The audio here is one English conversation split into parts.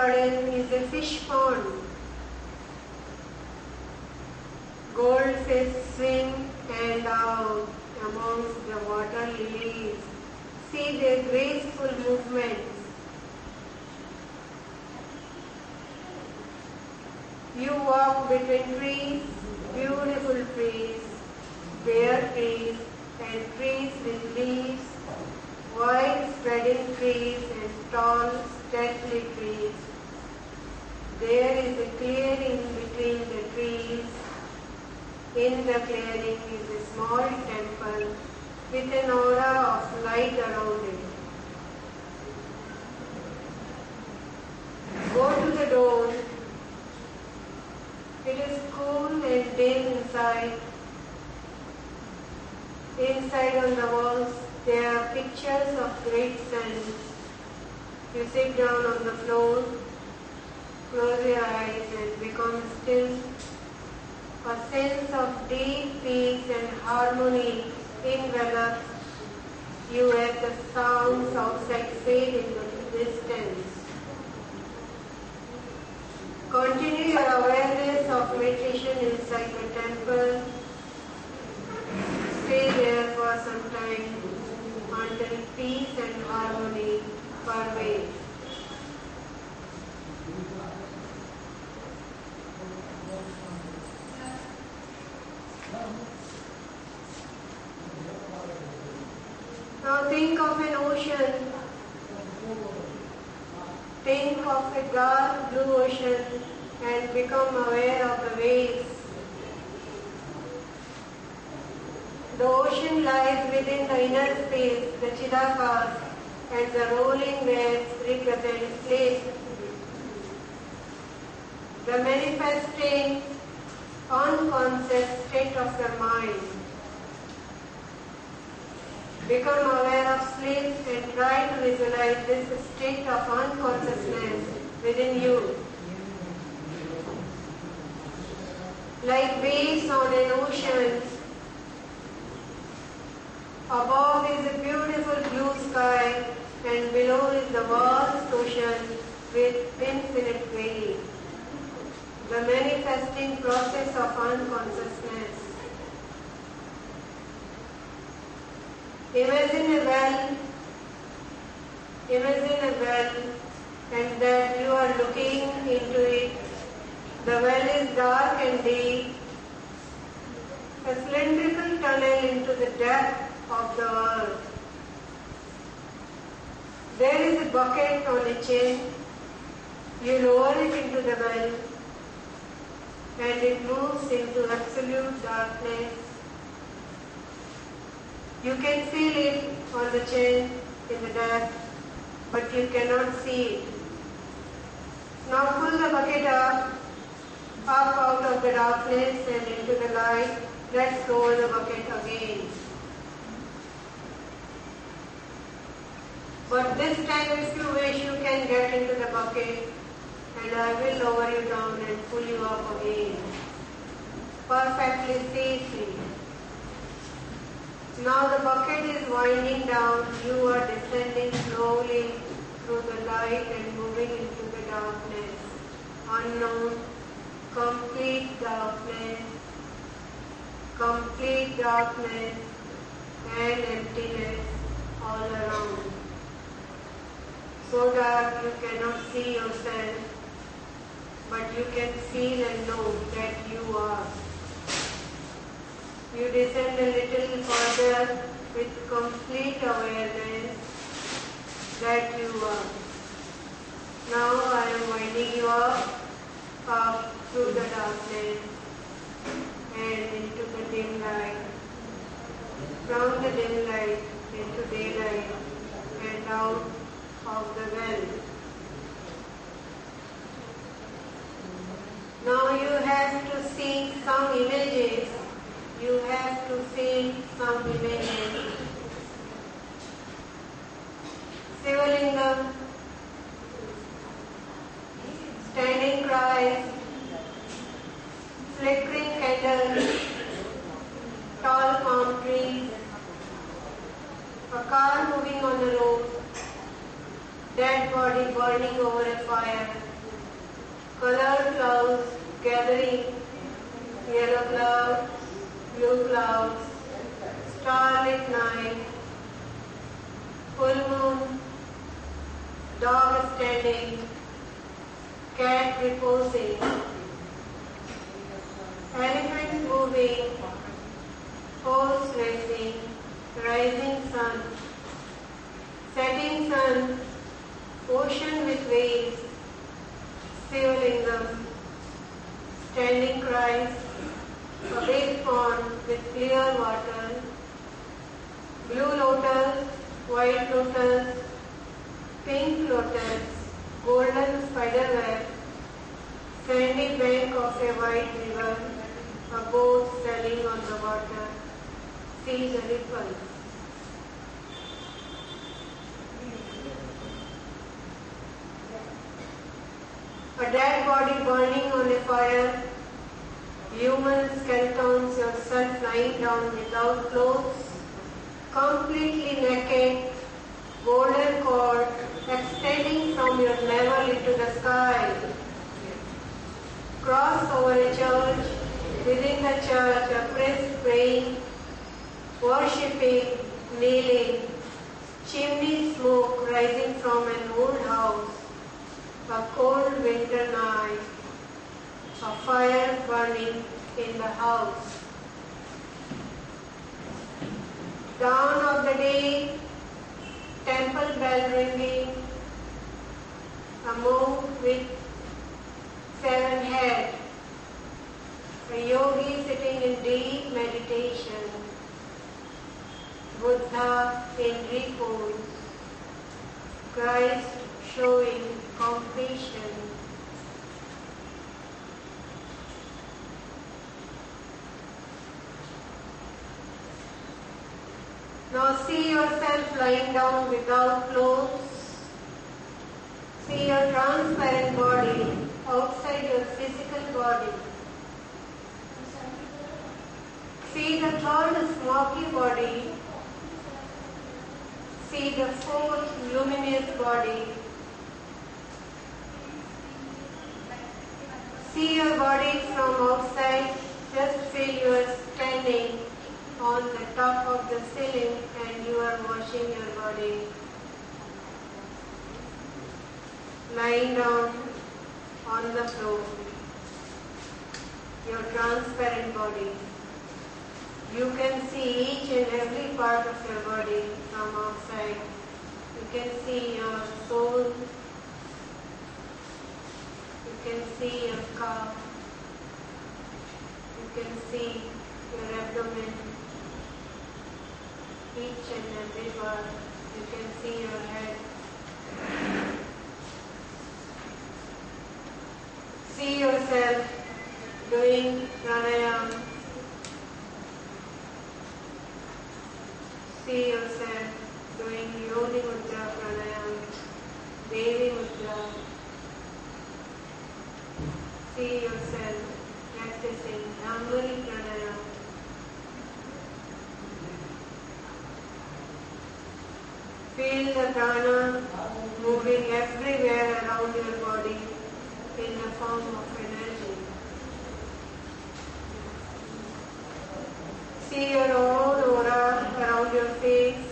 garden is a fish pond. Goldfish swim and out amongst the water lilies. See their graceful movements. You walk between trees, beautiful trees, bare trees and trees with leaves, wide spreading trees and tall stately trees. There is a clearing between the trees. In the clearing is a small temple with an aura of light around it. Go to the door. It is cool and dim inside. Inside on the walls there are pictures of great saints. You sit down on the floor, close your eyes and become still. A sense of deep peace and harmony envelops you as the sounds outside fade in the distance. Continue your awareness of meditation inside the temple. Stay there for some time until peace and harmony pervade. Now think of an ocean. Think of a dark blue ocean and become aware of the waves. The ocean lies within the inner space, the Chidakas, and the rolling waves represent sleep. The manifesting, unconscious state of the mind. Become aware of sleep and try to visualize this state of unconsciousness within you. Like waves on an ocean, above is a beautiful blue sky and below is the vast ocean with infinite waves. The manifesting process of unconsciousness. Imagine a well and that you are looking into it. The well is dark and deep, a cylindrical tunnel into the depth of the earth. There is a bucket on a chain. You lower it into the well and it moves into absolute darkness. You can feel it on the chain in the depth, but you cannot see it. Now pull the bucket up out of the darkness and into the light. Let's lower the bucket again. But this time if you wish you can get into the bucket and I will lower you down and pull you up again. Perfectly safely. Now the bucket is winding down. You are descending slowly through the light and moving into the darkness. Unknown, complete darkness and emptiness all around. So dark you cannot see yourself, but you can feel and know that you are. You descend a little further with complete awareness that you are. Now I am winding you up through the darkness and into the dim light. From the dim light into daylight and out of the well. Now you have to see some images. You have to feel some images. Sivalingam, standing Christ, flickering candles, tall palm trees, a car moving on the road, dead body burning over a fire, colored clouds gathering, yellow clouds, blue clouds, starlit night, full moon, dog standing, cat reposing, elephant moving, horse racing, rising sun, setting sun, ocean with waves, Sivalingam, standing Christ, a big pond with clear water, blue lotus, white lotus, pink lotus, golden spiderweb, sandy bank of a white river, a boat sailing on the water, see the ripples. A dead body burning on a fire, human skeletons, yourself lying down without clothes, completely naked, golden cord extending from your navel into the sky. Cross over a church, within the church a priest praying, worshipping, kneeling, chimney smoke rising from an old house, a cold winter night, a fire burning in the house. Dawn of the day, temple bell ringing, a monk with 7 heads, a yogi sitting in deep meditation, Buddha in repose, Christ showing completion. Now see yourself lying down without clothes. See your transparent body outside your physical body. See the third smoky body. See the fourth luminous body. See your body from outside. Just feel you are standing on the top of the ceiling and you are washing your body. Lying down on the floor. Your transparent body. You can see each and every part of your body from outside. You can see your soul. You can see your calf. You can see your abdomen. Each and every part. You can see your head. See yourself doing pranayama. See yourself doing Yoni Mudra Pranayama, Devi Mudra. See yourself practicing Brahmari Pranayama. Feel the prana moving everywhere around your body in the form of energy. See your own aura around your face.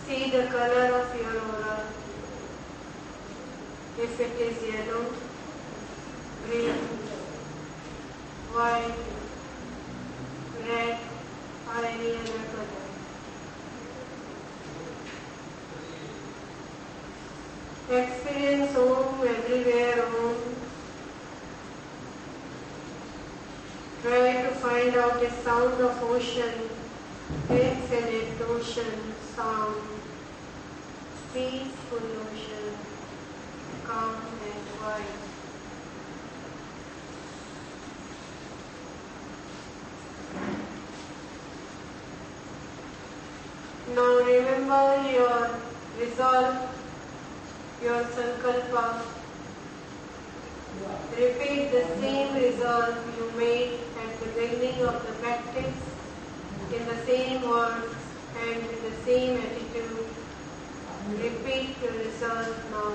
See the color of your aura. If it is yellow, green, white, red, or any other color. Experience Om everywhere Om. Try to find out a sound of ocean, infinite ocean sound, peaceful ocean, calm and quiet. Now remember your resolve, your sankalpa. Repeat the same resolve you made at the beginning of the practice in the same words and with the same attitude. Repeat your resolve now.